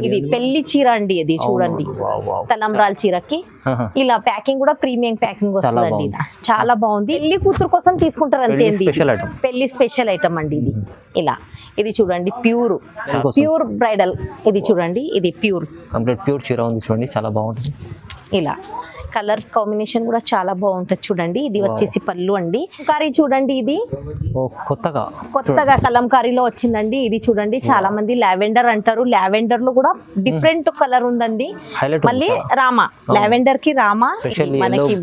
ఇది పెళ్లి చీర అండి, ఇది చూడండి తలంబ్రాల చీరకి ఇలా ప్యాకింగ్ కూడా ప్రీమియం ప్యాకింగ్ వస్తుందండి. చాలా బాగుంది. పెళ్లి కూతురు కోసం తీసుకుంటారు అంతే అండి, పెళ్లి స్పెషల్ ఐటమ్ అండి ఇది. ఇలా ఇది చూడండి ప్యూర్ బ్రైడల్, ఇది చూడండి ఇది కంప్లీట్ ప్యూర్ చీర ఉంది చూడండి, చాలా బాగుంటుంది. ఇలా కలర్ కాంబినేషన్ కూడా చాలా బాగుంటది చూడండి. ఇది వచ్చేసి పళ్ళు అండి. కలంకారీ చూడండి, ఇది కొత్తగా కలంకారీలో వచ్చిందండి. ఇది చూడండి, చాలా మంది లావెండర్ అంటారు, లావెండర్ లో కూడా డిఫరెంట్ కలర్ ఉందండి. మళ్ళీ రామా, లావెండర్ కి రామా, మనకి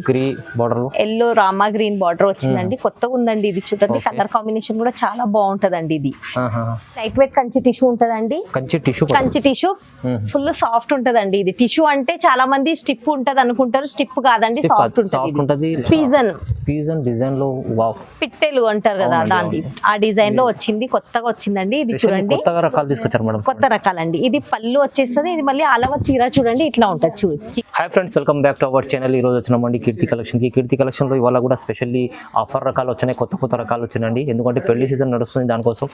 ఎల్లో రామా గ్రీన్ బార్డర్ వచ్చిందండి. కొత్తగా ఉందండి ఇది చూడండి. కలర్ కాంబినేషన్ కూడా చాలా బాగుంటదండి. ఇది లైట్ వెయిట్ కంచి టిష్యూ ఉంటదండి. కంచి టిష్యూ ఫుల్ సాఫ్ట్ ఉంటదండి. ఇది టిష్యూ అంటే చాలా మంది స్టిప్ ఉంటది అనుకుంటారు, స్టిప్ కాదండి, సాఫ్ట్ ఉంటది. పీజన్ డిజైన్ లో పిట్టెలు అంటారు కదా, దాని ఆ డిజైన్ లో వచ్చింది, కొత్తగా వచ్చిందండి. ఇది చూడండి కొత్త రకాలండి. ఇది పళ్ళు వచ్చేస్తుంది. ఇది మళ్ళీ అలవ చీర చూడండి, ఇట్లా ఉంటది చూడండి. Hi friends, welcome back to our channel. ఈ రోజు వచ్చినామండి కీర్తి కలెక్షన్ కి. కీర్తి కలెక్షన్ లో ఇవాళ కూడా స్పెషల్లీ ఆఫర్ రకాలు వచ్చినాయి, కొత్త రకాలు వచ్చినాయండి. ఎందుకంటే పెళ్లి సీజన్ నడుస్తుంది, దానికోసం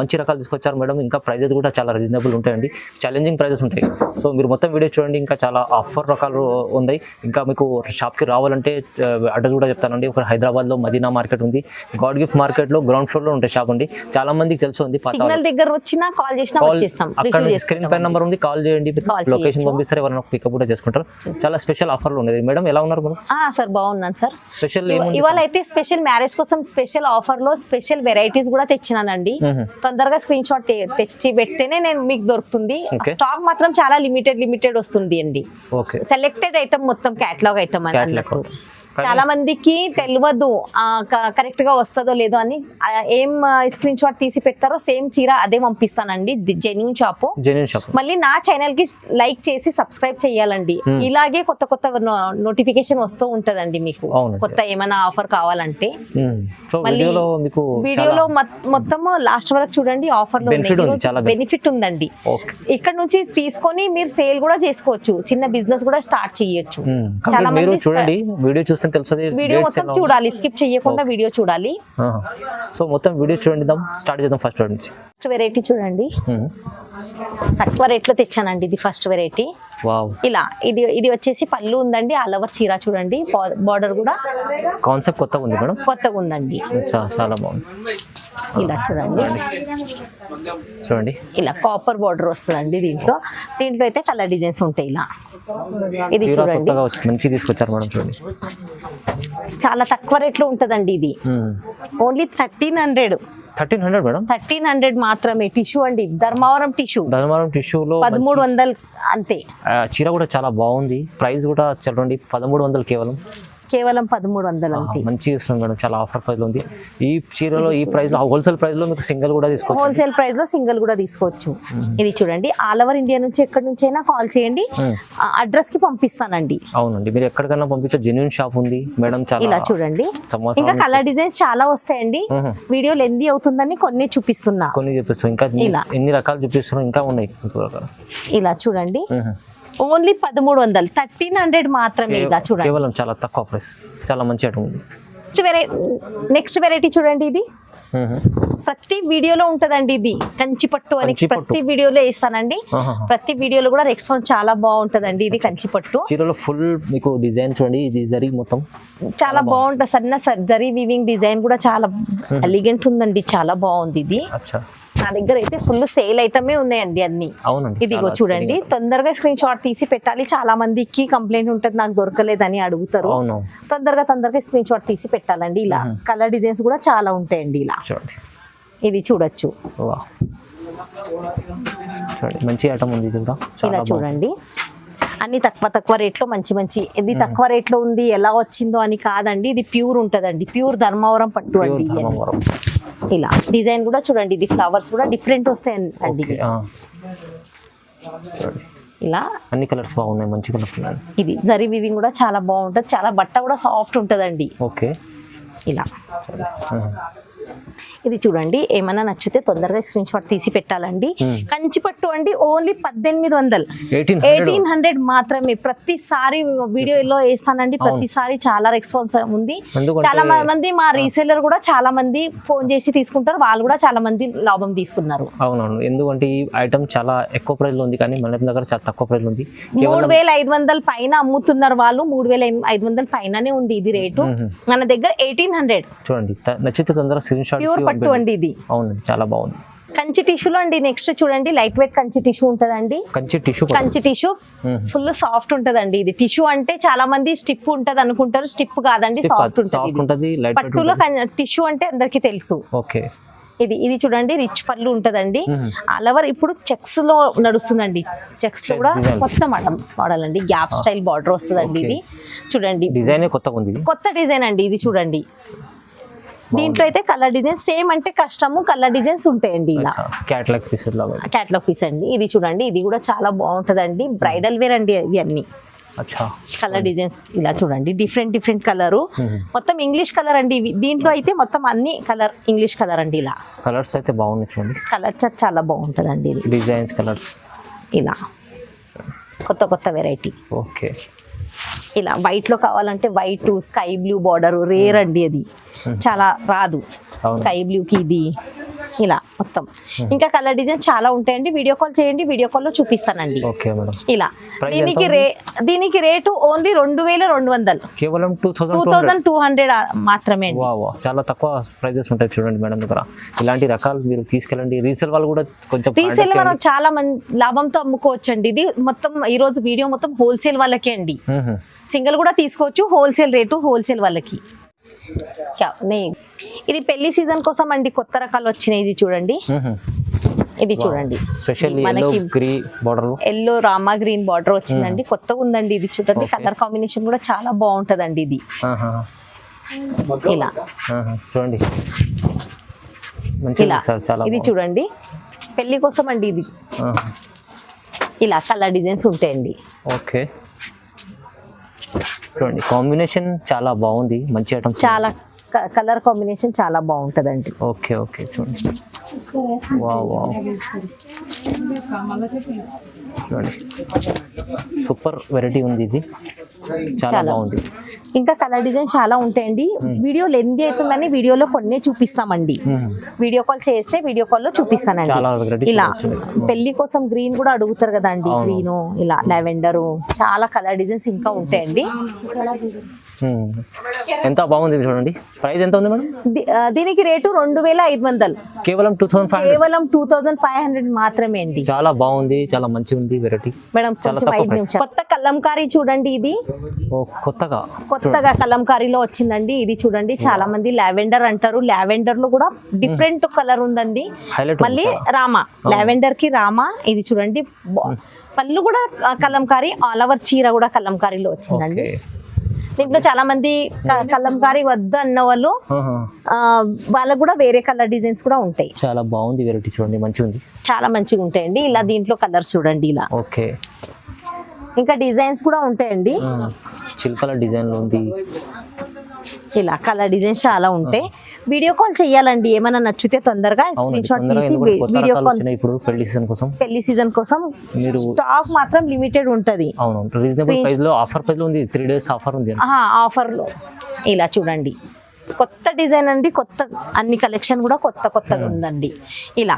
మంచి రకాలు తీసుకొచ్చారు మేడం. ఇంకా ప్రైజెస్ కూడా చాలా రీజనబుల్ ఉంటాయండి, ఛాలెంజింగ్ ప్రైజెస్ ఉంటాయి. సో మీరు మొత్తం వీడియో చూడండి. ఇంకా చాలా ఆఫర్ రకాలు ఉన్నాయి. ఇంకా మీకు షాప్కి రావాలంటే అడ్రస్ కూడా చెప్తానండి. ఒక హైదరాబాద్లో మదీనా మార్కెట్ ఉంది, గాడ్ గిఫ్ట్ మార్కెట్లో గ్రౌండ్ ఫ్లోర్లో ఉంటాయి షాప్ అండి. చాలా మందికి తెలుసు ఉంది. దగ్గర వచ్చినా కాల్ చేసినా వచ్చేస్తాం. అక్కడ స్క్రీన్ పై నెంబర్ ఉంది, కాల్ చేయండి, లొకేషన్ పంపిస్తారు, ఎవరైనా పికప్ కూడా చేసుకుంటారు. చాలా స్పెషల్ ఆఫర్లు ఉండేది. మేడం ఎలా ఉన్నారు మేడం? సార్ బాగున్నాను సార్. స్పెషల్ ఇవాళ అయితే స్పెషల్ మ్యారేజ్ కోసం స్పెషల్ ఆఫర్ లో స్పెషల్ వెరైటీస్ కూడా తెచ్చినానండి. తొందరగా స్క్రీన్ షాట్ తెచ్చి పెడితేనే నేను మీకు దొరుకుతుంది. స్టాక్ మాత్రం చాలా లిమిటెడ్ వస్తుంది అండి. సెలెక్టెడ్ ఐటమ్ మొత్తం కేటలాగ్ ఐటమ్ అని అన్నట్టు. చాలా మందికి తెలియదు కరెక్ట్ గా వస్తుందో లేదో అని. ఏం స్క్రీన్ షాట్ తీసి పెడతారో సేమ్ చీర అదే పంపిస్తానండి. Genuine shop. మళ్ళీ నా ఛానల్ కి లైక్ చేసి సబ్స్క్రైబ్ చేయాలండి. ఇలాగే కొత్త నోటిఫికేషన్ వస్తూ ఉంటదండి మీకు, కొత్త ఏమైనా ఆఫర్ కావాలంటే. మళ్ళీ వీడియోలో మొత్తం లాస్ట్ వరకు చూడండి. ఆఫర్ లో బెనిఫిట్ ఉందండి. ఇక్కడ నుంచి తీసుకొని మీరు సేల్ కూడా చేసుకోవచ్చు, చిన్న బిజినెస్ కూడా స్టార్ట్ చేయొచ్చు. చాలా మంది చూడండి, వీడియో చూస్తే వీడియో మొత్తం చూడాలి, స్కిప్ చేయకుండా వీడియో చూడాలి. సో మొత్తం వీడియో చూడండి, స్టార్ట్ చేద్దాం. ఫస్ట్ వెరైటీ చూడండి, తక్కువ రేట్ లో తెచ్చానండి. ఇది ఫస్ట్ వెరైటీ. ఇలా ఇది వచ్చేసి పళ్ళు ఉందండి, ఆల్ ఓవర్ చీర చూడండి, బార్డర్ కూడా కాన్సెప్ట్ కొత్తగా ఉంది మేడం, కొత్తగా ఉందండి. చాలా బాగుంది. ఇలా చూడండి, ఇలా కాపర్ బార్డర్ వస్తుందండి. దీంట్లో అయితే కలర్ డిజైన్స్ ఉంటాయి. ఇలా ఇది చూడండి, మంచి తీసుకొచ్చారు మేడం. చూడండి చాలా తక్కువ రేట్ లో ఉంటదండి. ఇది ఓన్లీ 1300 మేడం, 1300 మాత్రమే. టిష్యూ అండి, ధర్మవరం టిష్యూలో 1300 అంతే. చీర కూడా చాలా బాగుంది. ప్రైస్ కూడా చూడండి 1300 కేవలం 1300 అంతే. మంచి ఇస్తుంది మేడం, చాలా ఆఫర్ ప్రైస్ ఉంది. ఈ చీరలో ఈ ప్రైస్ లో హోల్సేల్ ప్రైస్ లో మీకు సింగిల్ కూడా తీసుకోవచ్చు. హోల్సేల్ ప్రైస్ లో సింగిల్ కూడా తీసుకోవచ్చు. ఇది చూడండి, ఆల్ ఓవర్ ఇండియా నుంచి ఎక్కడి నుంచి అయినా కాల్ చేయండి, అడ్రస్ కి పంపిస్తానండి. అవునండి, మీరు ఎక్కడికైనా పంపించే జెన్యూన్ షాప్ ఉంది మేడం. ఇలా చూడండి, ఇంకా కలర్ డిజైన్స్ చాలా వస్తాయండి. వీడియో లెందీ అవుతుందని కొన్ని చూపిస్తున్నా, ఇంకా ఎన్ని రకాలు చూపిస్తున్నా, ఇంకా ఉన్నాయి. ఇలా చూడండి, ఓన్లీ 1300, 1300 మాత్రమే. ఇలా చూడండి, కేవలం చాలా తక్కువ ప్రైస్, చాలా మంచి ఐటమ్ ఉంది. నెక్స్ట్ వెరైటీ చూడండి, ఇది ప్రతి వీడియోలో ఉంటదండి. ఇది కంచిపట్టు అని ప్రతి వీడియోలో వేస్తానండి. ప్రతి వీడియోలో కూడా రెస్పాన్స్ చాలా బాగుంటదండి. ఇది కంచిపట్టు చీరలో ఫుల్ మీకు డిజైన్ చూడండి, ఇది జరీ మొత్తం చాలా బాగుంటది. సన్న జరీ వీవింగ్ డిజైన్ కూడా చాలా ఎలిగెంట్ ఉందండి, చాలా బాగుంది. ఇది నా దగ్గర అయితే ఫుల్ సేల్ ఐటమే ఉన్నాయండి అన్ని. ఇదిగో చూడండి, తొందరగా స్క్రీన్ షాట్ తీసి పెట్టాలి. చాలా మందికి కంప్లైంట్ ఉంటది, నాకు దొరకలేదని అడుగుతారు. తొందరగా స్క్రీన్ షాట్ తీసి పెట్టాలండి. ఇలా కలర్ డిజైన్స్ కూడా చాలా ఉంటాయండి. ఇలా ఇది చూడొచ్చు, మంచి ఐటమ్ ఉంది. ఇలా చూడండి, అన్ని తక్కువ రేట్లో మంచి. ఇది తక్కువ రేట్లో ఉంది ఎలా వచ్చిందో అని కాదండి, ఇది ప్యూర్ ఉంటదండి. ప్యూర్ ధర్మవరం పట్టు అండి. ఇలా డిజైన్ కూడా చూడండి, ఇది ఫ్లవర్స్ కూడా డిఫరెంట్ వస్తాయండి. ఇలా అన్ని కలర్స్ బాగున్నాయి, మంచి కలర్స్ ఉన్నాయి. ఇది జరీ వీవింగ్ కూడా చాలా బాగుంటది, చాలా బట్ట కూడా సాఫ్ట్ ఉంటదండి. ఓకే, ఇలా ఇది చూడండి, ఏమైనా నచ్చితే తొందరగా స్క్రీన్ షాట్ తీసి పెట్టాలండి. కంచి పట్టు అండి, ఓన్లీ 1800, 1800 మాత్రమే. ప్రతిసారి వీడియోలో వేస్తానండి, ప్రతిసారి చాలా రెస్పాన్స్ ఉంది. చాలా మంది మా రీసెల్లర్ కూడా చాలా మంది ఫోన్ చేసి తీసుకుంటారు, వాళ్ళు కూడా చాలా మంది లాభం తీసుకున్నారు. అవునవును, ఎందుకంటే ఈ ఐటమ్ చాలా ఎక్కువ ప్రైస్ లో ఉంది, కానీ మన దగ్గర చాలా తక్కువ ప్రైస్ ఉంది. 3500 పైన అమ్ముతున్నారు వాళ్ళు, 3500 పైననే ఉంది ఇది రేటు. మన దగ్గర 1800. చూడండి, నచ్చితే తొందరగా స్క్రీన్ షాట్. ప్యూర్ పట్టు అండి ఇది. అవునండి, చాలా బాగుంది. కంచి టిష్యూలో అండి, నెక్స్ట్ చూడండి లైట్ వెయిట్ కంచి టిష్యూ ఉంటదండి. కంచి టిష్యూ ఫుల్ సాఫ్ట్ ఉంటదండి. ఇది టిష్యూ అంటే చాలా మంది స్టిప్ ఉంటది అనుకుంటారు, స్టిప్ కాదండి, సాఫ్ట్ ఉంటది. పట్టులో టిష్యూ అంటే అందరికి తెలుసు. ఓకే, ఇది చూడండి, రిచ్ పళ్ళు ఉంటదండి. అలవర్ ఇప్పుడు చెక్స్ లో నడుస్తుందండి, చెక్స్ లో కూడా కొత్త మోడల్ అండి, గ్యాప్ స్టైల్ బార్డర్ వస్తుందండి. ఇది చూడండి, డిజైన్ కొత్తగా ఉంది, కొత్త డిజైన్ అండి. ఇది చూడండి, దీంట్లో అయితే కలర్ డిజైన్స్ సేమ్ అంటే కష్టము, కలర్ డిజైన్స్ ఉంటాయండి. ఇలా క్యాటలాగ్ పీస్ అండి. ఇది చూడండి, ఇది కూడా చాలా బాగుంటదండి, బ్రైడల్ వేర్ అండి ఇవన్నీ. కలర్ డిజైన్స్ ఇలా చూడండి, డిఫరెంట్ కలర్, మొత్తం ఇంగ్లీష్ కలర్ అండి ఇవి. దీంట్లో అయితే మొత్తం అన్ని కలర్ ఇంగ్లీష్ కలర్ అండి. ఇలా కలర్స్ అయితే బాగున్నాయి చూడండి, కలర్ చార్ట్ చాలా బాగుంటదండి. ఇది డిజైన్స్ కలర్స్ ఇలా కొత్త వెరైటీ. ఓకే, ఇలా వైట్ లో కావాలంటే white, sky blue border rare అండి, అది చాలా రాదు. స్కై బ్లూ కి ఇది ఇలా మొత్తం. ఇంకా కలర్ డిజైన్ చాలా ఉంటాయండి, వీడియో కాల్ చేయండి, వీడియో కాల్ లో చూపిస్తానండి. ఇలా దీనికి రేటు ఓన్లీ 2200, కేవలం 2200 మాత్రమే. చాలా తక్కువ ప్రైజెస్ ఉంటాయి చూడండి మేడం దగ్గర. ఇలాంటి రకాలు మీరు తీసుకెళ్ళండి, రీసేల్ వాళ్ళు కూడా కొంచెం రీసేల్ మనం చాలా లాభంతో అమ్ముకోవచ్చు అండి. ఇది మొత్తం ఈ రోజు వీడియో మొత్తం హోల్సేల్ వాళ్ళకే అండి, సింగిల్ కూడా తీసుకోవచ్చు, హోల్సేల్ రేటు హోల్సేల్ వాళ్ళకి. ఇది పెళ్లి సీజన్ కోసం అండి, కొత్త రకాలు వచ్చినాయి. ఇది చూడండి, ఇది చూడండి, మనకి ఎల్లో రామా గ్రీన్ బార్డర్ వచ్చిందండి, కొత్తగా ఉందండి. ఇది చూడండి, కలర్ కాంబినేషన్ కూడా చాలా బాగుంటదండి. ఇది ఇలా చూడండి, ఇలా ఇది చూడండి, పెళ్లి కోసం అండి. ఇది ఇలా కలర్ డిజైన్స్ ఉంటాయండి. ఓకే, చూడండి, కాంబినేషన్ చాలా బాగుంది, మంచి ఐటమ్. చాలా కలర్ కాంబినేషన్ చాలా బాగుంటదండి. ఓకే, చూడండి, చూడండి, సూపర్ వెరైటీ ఉంది, ఇది చాలా బాగుంది. ఇంకా కలర్ డిజైన్ చాలా ఉంటాయండి. వీడియో లెంత్ అవుతుందని వీడియోలో కొన్ని చూపిస్తామండి, వీడియో కాల్ చేస్తే వీడియో కాల్ లో చూపిస్తానండి. ఇలా పెళ్లి కోసం గ్రీన్ కూడా అడుగుతారు కదా అండి, గ్రీన్, ఇలా లావెండర్, చాలా కలర్ డిజైన్స్ ఇంకా ఉంటాయండి. ఎంత బాగుంది చూడండి. ప్రైస్ ఎంత ఉంది మేడం? దీనికి రేటు 2500, కేవలం 2500 మాత్రమే అండి. చాలా బాగుంది, చాలా మంచిగా ఉంది వెరైటీ మేడం. కొత్త కలంకారీ చూడండి, ఇది కొత్తగా కలంకారీలో వచ్చిందండి. ఇది చూడండి, చాలా మంది లావెండర్ అంటారు, లావెండర్ లో కూడా డిఫరెంట్ కలర్ ఉందండి. మళ్ళీ రామా, లావెండర్ కి రామా. ఇది చూడండి, పళ్ళు కూడా కలంకారీ, ఆల్ ఓవర్ చీర కూడా కలంకారీలో వచ్చిందండి. దీంట్లో చాలా మంది కలంకారీ వద్దు అన్న వాళ్ళు, వాళ్ళకు కూడా వేరే కలర్ డిజైన్స్ కూడా ఉంటాయి. చాలా బాగుంది వెరైటీ చూడండి, మంచిగా ఉంది, చాలా మంచిగా ఉంటాయండి. ఇలా దీంట్లో కలర్స్ చూడండి, ఇలా ఓకే. ఇంకా డిజైన్స్ కూడా ఉంటాయండి, చిల్కల డిజైన్ ఉంది. ఇలా కలర్ డిజైన్స్ చాలా ఉంటాయి. వీడియో కాల్ చేయాలండి, ఏమైనా నచ్చితే తొందరగా స్క్రీన్ షాట్ తీసి వీడియో కాల్. ఇప్పుడు పెళ్లి సీజన్ కోసం మీరు స్టాక్ మాత్రం లిమిటెడ్ ఉంటది. అవును, రీజనబుల్ ప్రైస్ లో ఆఫర్ ప్రైస్ లో ఉంది, 3 days ఆఫర్ ఉంది. ఆఫర్ లో ఇలా చూడండి, కొత్త డిజైన్ అండి, కొత్త అన్ని కలెక్షన్ కూడా కొత్తగా ఉందండి. ఇలా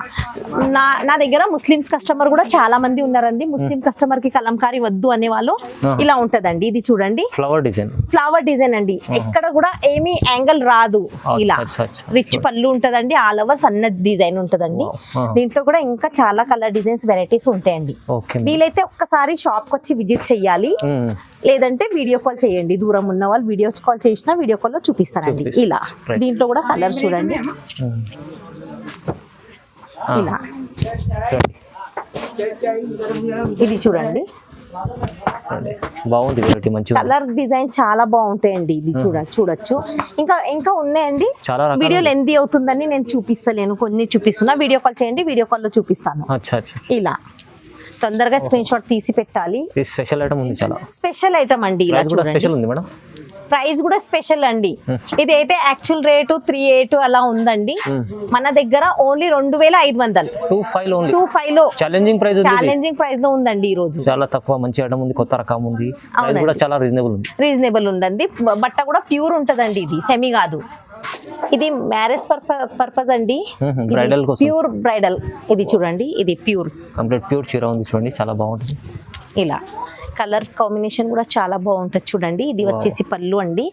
నా దగ్గర ముస్లిమ్స్ కస్టమర్ కూడా చాలా మంది ఉన్నారండి. ముస్లిం కస్టమర్ కి కలంకారీ వద్దు అనే వాళ్ళు ఇలా ఉంటదండి. ఇది చూడండి, ఫ్లవర్ డిజైన్ అండి, ఎక్కడ కూడా ఏమీ యాంగిల్ రాదు. ఇలా రిచ్ పళ్ళు ఉంటదండి, ఆల్ ఓవర్ సన్న డిజైన్ ఉంటదండి. దీంట్లో కూడా ఇంకా చాలా కలర్ డిజైన్స్ వెరైటీస్ ఉంటాయండి. వీలైతే ఒక్కసారి షాప్ కి వచ్చి విజిట్ చెయ్యాలి, లేదంటే వీడియో కాల్ చేయండి. దూరం ఉన్న వాళ్ళు వీడియో కాల్ చేసినా వీడియో కాల్ లో చూపిస్తానండి. ఇలా దీంట్లో కూడా కలర్ చూడండి, ఇలా ఇది చూడండి, బాగుంది వెరైటీ, మంచి కలర్ డిజైన్ చాలా బాగుంటాయండి. ఇది చూడొచ్చు, ఇంకా ఉన్నాయండి. వీడియో లెంతీ అవుతుందని నేను చూపిస్తలేను, కొన్ని చూపిస్తున్నా. వీడియో కాల్ చేయండి, వీడియో కాల్ లో చూపిస్తాను. ఇలా తొందరగా స్క్రీన్ షాట్ తీసి పెట్టాలి. స్పెషల్ ఐటమ్ ఉంది, చాలా స్పెషల్ ఐటమ్ అండి. ఇలా చూడండి, స్పెషల్ ఉంది మేడం. ప్రైస్ కూడా స్పెషల్ అండి. ఇది అయితే యాక్చువల్ రేటు 38 అలా ఉందండి. మన దగ్గర ఓన్లీ 2500 25 ఓన్లీ 25 లో ఛాలెంజింగ్ ప్రైస్ ఛాలెంజింగ్ ప్రైస్ లో ఉందండి ఈ రోజు. చాలా తక్కువ మంచి ఐటమ్ ఉంది, కొత్త రకం ఉంది, ప్రైస్ కూడా చాలా రీజనబుల్ ఉంది. రీజనబుల్ ఉందండి. బట్ట కూడా ప్యూర్ ఉంటదండి, ఇది సెమీ కాదు. ఇది మ్యారేజ్ పర్పస్ అండి, బ్రైడల్ కోసం ప్యూర్ బ్రైడల్. ఇది చూడండి, ఇది ప్యూర్ కంప్లీట్ ప్యూర్ చీర ఉంది చూడండి, చాలా బాగుంటుంది. ఇలా కలర్ కాంబినేషన్ కూడా చాలా బాగుంటది చూడండి. ఇది వచ్చేసి పళ్ళు అండి.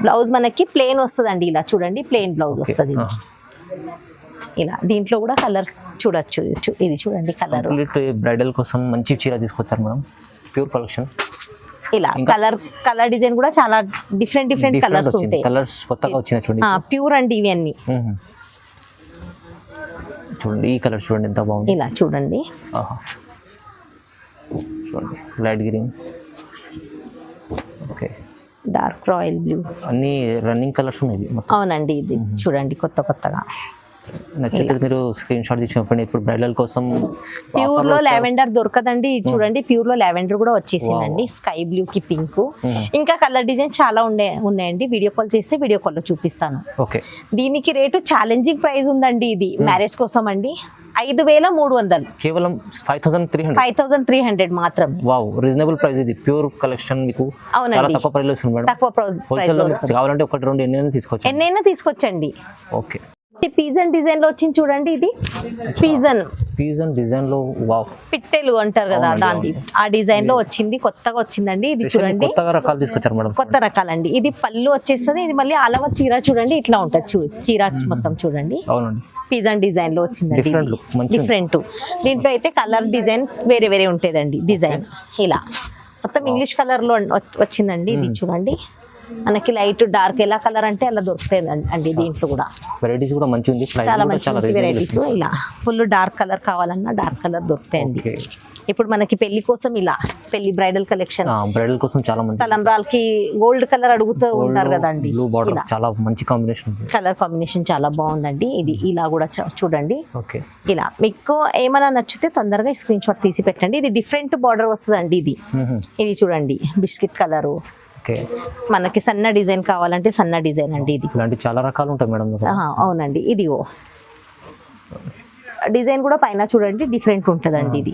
బ్లౌజ్ మనకి ప్లెయిన్ వస్తుందండి, ఇలా చూడండి ప్లెయిన్ బ్లౌజ్ వస్తుంది. ఇలా దీంట్లో కూడా కలర్స్ చూడొచ్చు. ఇది చూడండి కలర్. బ్రైడల్ కోసం మంచి చీర తీసుకొచ్చారు మేడం, ప్యూర్ కలెక్షన్. ఇలా కలర్ డిజైన్ కూడా చాలా డిఫరెంట్ కలర్స్ ఉంటాయి. కలర్స్ కొత్తగా వచ్చినాయి చూడండి, ప్యూర్ అండి ఇవి అన్ని. చూడండి ఈ కలర్ చూడండి ఎంత బాగుంది. ఇలా చూడండి, చూడండి light green, okay, dark royal blue, అన్ని రన్నింగ్ కలర్స్ ఉన్నాయి మొత్తం. అవునండి, ఇది చూడండి కొత్తగా. నచ్చితే మీరు స్క్రీన్ షాట్ తీసినప్పుడు ఇప్పుడు బ్రైడల్ కోసం ప్యూర్ లో లావెండర్ దొరకదండి. చూడండి ప్యూర్ లో లావెండర్ కూడా వచ్చేసిందండి, స్కై బ్లూ కి పింక్. ఇంకా కలర్ డిజైన్ చాలా ఉన్నాయండి. వీడియో కాల్ చేస్తే వీడియో కాల్ లో చూపిస్తాను. ఓకే, దీనికి రేటు ఛాలెంజింగ్ ప్రైస్ ఉందండి. ఇది మ్యారేజ్ కోసం అండి, 5300, కేవలం 5300 మాత్రమే. Wow, reasonable price. ఇది ప్యూర్ కలెక్షన్, మీకు చాలా తక్కువ ప్రైస్ లో ఇస్తుంది మేడం. తక్కువ ప్రైస్ కావాలంటే ఒకటి రెండు ఎన్నైనా తీసుకోవచ్చండి. ఓకే, పీజన్ డిజైన్ లో వచ్చింది చూడండి. ఇది పీజన్ డిజైన్ లో వావ్, పిట్టెలు అంటారు కదా దాన్ని, ఆ డిజైన్ లో వచ్చింది, కొత్తగా వచ్చిందండి. ఇది చూడండి కొత్తగా రకాలు తీసుకొచ్చారు మేడం, కొత్త రకాలండి. ఇది పళ్ళు వచ్చేస్తుంది. ఇది మళ్ళీ ఆలవ చీర చూడండి, ఇట్లా ఉంటది చీర మొత్తం చూడండి. అవునండి, పిజన్ డిజైన్ లో వచ్చిందండి, డిఫరెంట్. దీంట్లో అయితే కలర్ డిజైన్ వేరే ఉంటదండి. డిజైన్ ఇలా మొత్తం ఇంగ్లీష్ కలర్ లో వచ్చిందండి. ఇది చూడండి, మనకి లైట్ డార్క్ ఎలా కలర్ అంటే అలా దొరుకుతాయి అండి. దీంట్లో కూడా వెరైటీస్ కూడా మంచి ఉంది, చాలా మంచి వెరైటీస్. ఇలా ఫుల్ డార్క్ కలర్ కావాలన్నా డార్క్ కలర్ దొరుకుతాయండి. ఇప్పుడు మనకి పెళ్లి కోసం ఇలా పెళ్లి బ్రైడల్ కలెక్షన్, బ్రైడల్ కోసం చాలా మంది తలంబ్రాలకి గోల్డ్ కలర్ అడుగుతూ ఉంటారు కదండి. చాలా మంచి కాంబినేషన్, కలర్ కాంబినేషన్ చాలా బాగుందండి. ఇది ఇలా కూడా చూడండి. ఓకే, ఇలా మీకు ఏమైనా నచ్చితే తొందరగా స్క్రీన్ షాట్ తీసి పెట్టండి. ఇది డిఫరెంట్ బార్డర్ వస్తుందండి. ఇది చూడండి బిస్కెట్ కలరు. మనకి సన్న డిజైన్ కావాలంటే సన్న డిజైన్ అండి. ఇది ఇలాంటి చాలా రకాలు ఉంటాయి మేడం. అవునండి, ఇదిగో డిజైన్ కూడా పైన చూడండి డిఫరెంట్ ఉంటుందండి. ఇది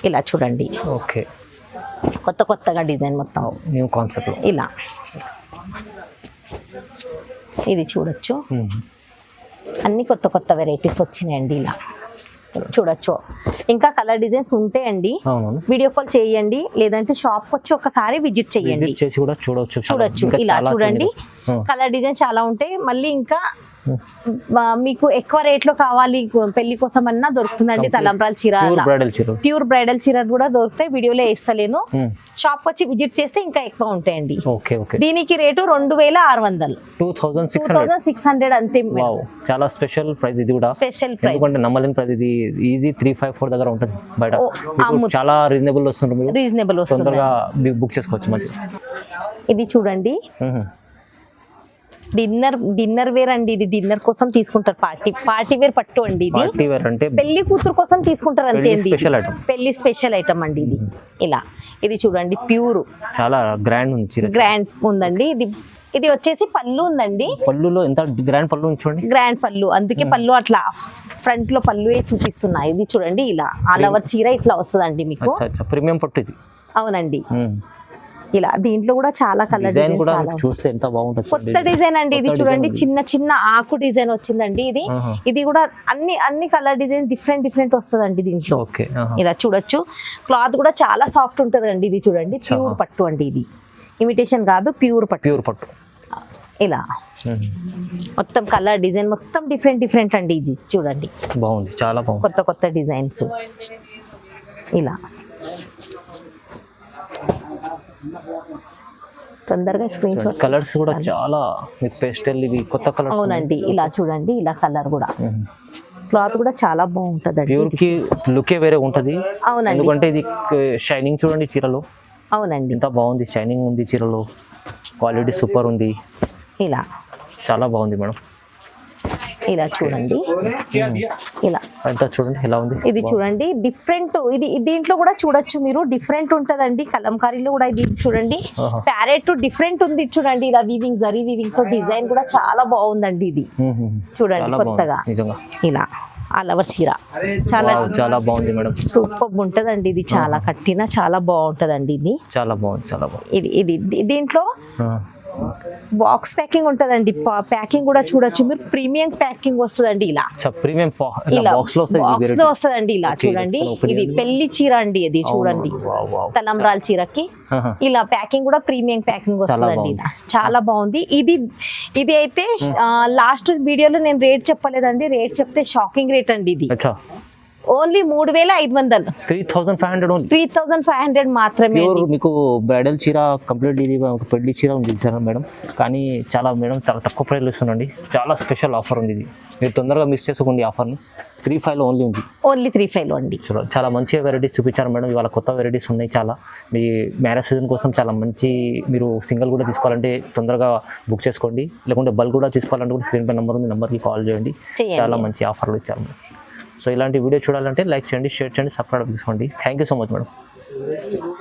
ఇలా చూడండి, ఓకే, కొత్తగా డిజైన్ మొత్తం న్యూ కాన్సెప్ట్ ఇలా. ఇది చూడొచ్చు, అన్ని కొత్త వెరైటీస్ వచ్చినాయండి. ఇలా చూడొచ్చు. ఇంకా కలర్ డిజైన్స్ ఉంటాయండి. వీడియో కాల్ చేయండి, లేదంటే షాప్ వచ్చి ఒకసారి విజిట్ చేయండి, చూడొచ్చు. ఇలా చూడండి, కలర్ డిజైన్ చాలా ఉంటాయి. మళ్ళీ ఇంకా మీకు ఎక్కువ రేట్ లో కావాలి పెళ్లి కోసం అన్నా దొరుకుతుందండి. తలంబ్రాల చీర, ప్యూర్ బ్రైడల్ చీర కూడా దొరుకుతాయి. వీడియోలో వేస్తలేను, షాప్ వచ్చి విజిట్ చేస్తే ఇంకా ఎక్కువ ఉంటాయండి. దీనికి రేటు 2600, 2600 అంతే. చాలా స్పెషల్ ప్రైస్, ఇది కూడా స్పెషల్ ప్రైస్, నమ్మలేని ప్రైస్. ఇది ఈజీ 354 దగ్గర ఉంటుంది బయట, చాలా రీజనబుల్ వస్తుంది. రీజనబుల్ వస్తుంది, తొందరగా బుక్ చేసుకోవచ్చు. మంచిది. ఇది చూడండి డిన్నర్ వేర్ అండి. ఇది డిన్నర్ కోసం తీసుకుంటారు, పార్టీ వేర్ పట్టు అండి. ఇది అంటే పెళ్లి కూతురు కోసం తీసుకుంటారు అంతే. పెళ్లి స్పెషల్ ఐటమ్ అండి ఇది. ఇలా ఇది చూడండి, ప్యూర్ చాలా గ్రాండ్ ఉందండి. ఇది వచ్చేసి పళ్ళు ఉందండి. పళ్ళులో ఎంత గ్రాండ్ పళ్ళు చూడండి, గ్రాండ్ పళ్ళు. అందుకే పళ్ళు అట్లా ఫ్రంట్ లో పళ్ళు చూపిస్తున్నాయి. ఇది చూడండి, ఇలా ఆల్ ఓవర్ చీర ఇట్లా వస్తుందండి మీకు. ప్రీమియం పట్టు ఇది. అవునండి, ఇలా దీంట్లో కూడా చాలా కలర్ డిజైన్ చూస్తే ఎంత బాగుంటుంది. కొత్త డిజైన్ అండి. ఇది చూడండి, చిన్న ఆకు డిజైన్ వచ్చిందండి. ఇది కూడా అన్ని కలర్ డిజైన్ డిఫరెంట్ వస్తుందండి దీంట్లో. ఇలా చూడొచ్చు. క్లాత్ కూడా చాలా సాఫ్ట్ ఉంటుంది అండి. ఇది చూడండి, ప్యూర్ పట్టు అండి. ఇది ఇమిటేషన్ కాదు, ప్యూర్ పట్టు. ఇలా మొత్తం కలర్ డిజైన్ మొత్తం డిఫరెంట్ అండి. ఇది చూడండి, బాగుంది, చాలా బాగుంది. కొత్త డిజైన్స్. ఇలా తొందరగా స్క్రీన్ షాట్. కలర్స్ కూడా చాలా పేస్టల్, ఇవి కొత్త కలర్స్. అవునండి, ఇలా చూడండి, ఇలా కలర్ కూడా. క్లాత్ కూడా చాలా బాగుంటది. ప్యూర్ కి లుకే వేరే ఉంటది. అవునండి, ఎందుకంటే ఇది షైనింగ్ చూడండి చీరలో. అవునండి, ఎంత బాగుంది, షైనింగ్ ఉంది చీరలో, క్వాలిటీ సూపర్ ఉంది. ఇలా చాలా బాగుంది మేడం. ఇలా చూడండి, ఇలా అంతా చూడండి ఎలా ఉంది. ఇది చూడండి డిఫరెంట్, ఇది దీంట్లో కూడా చూడొచ్చు మీరు, డిఫరెంట్ ఉంటదండి కలంకారీలో కూడా. ఇది చూడండి ఆహా. ప్యారెట్ డిఫరెంట్ ఉంది చూడండి, ఇలా వీవింగ్ జరీ వీవింగ్ తో డిజైన్ కూడా చాలా బాగుందండి. ఇది చూడండి చాలా కొత్తగా బాగుంది నిజంగా. ఇలా అలవర్ చీర చాలా వావ్, చాలా బాగుంది మేడం. సూపర్ ఉంటదండి ఇది, చాలా కట్టిన చాలా బాగుంటదండి ఇది. చాలా బాగుంది, చాలా బాగుంది. ఇది దీంట్లో ఆ, బాక్స్ ప్యాకింగ్ ఉంటదండి, ప్యాకింగ్ కూడా చూడొచ్చు మీరు, ప్రీమియం ప్యాకింగ్ వస్తుందండి. ఇలా ప్రీమియం ఇలా బాక్స్ లో వస్తుంది బాక్స్ లో వస్తదండి. ఇలా చూడండి ఇది పెళ్లి చీర అండి, ఇది చూడండి తలంబ్రాల చీరకి ఇలా ప్యాకింగ్ కూడా ప్రీమియం ప్యాకింగ్ వస్తుందండి. ఇలా చాలా బాగుంది. ఇది అయితే లాస్ట్ వీడియోలో నేను రేట్ చెప్పలేదండి, రేట్ చెప్తే షాకింగ్ రేట్ అండి. ఇది ఓన్లీ 3500, 3500 ఓన్లీ. 3500 మాత్రమే ప్యూర్ అండి. మీకు బ్రైడల్ చీర కంప్లీట్, ఇది ఒక పెళ్లి చీర ఉంది సార్ మేడం. కానీ చాలా మేడం చాలా తక్కువ ప్రైస్లో ఇస్తుందండి. చాలా స్పెషల్ ఆఫర్ ఉంది ఇది, మీరు తొందరగా మిస్ చేసుకోండి ఆఫర్ని. 3500 ఓన్లీ ఉంది. ఓన్లీ 3500 అండి. చాలా మంచి వెరైటీస్ చూపించారు మేడం. ఇవాళ కొత్త వెరైటీస్ ఉన్నాయి చాలా. మీ మ్యారేజ్ సీజన్ కోసం చాలా మంచి, మీరు సింగిల్ కూడా తీసుకోవాలంటే తొందరగా బుక్ చేసుకోండి, లేకుంటే బల్క్ కూడా తీసుకోవాలంటే కూడా స్క్రీన్ పై నెంబర్ ఉంది, నెంబర్కి కాల్ చేయండి. చాలా మంచి ఆఫర్లు ఇచ్చారు. సో ఇలాంటి వీడియో చూడాలంటే లైక్ చేయండి, షేర్ చేయండి, సబ్స్క్రైబ్ చేసుకోండి. Thank you so much madam.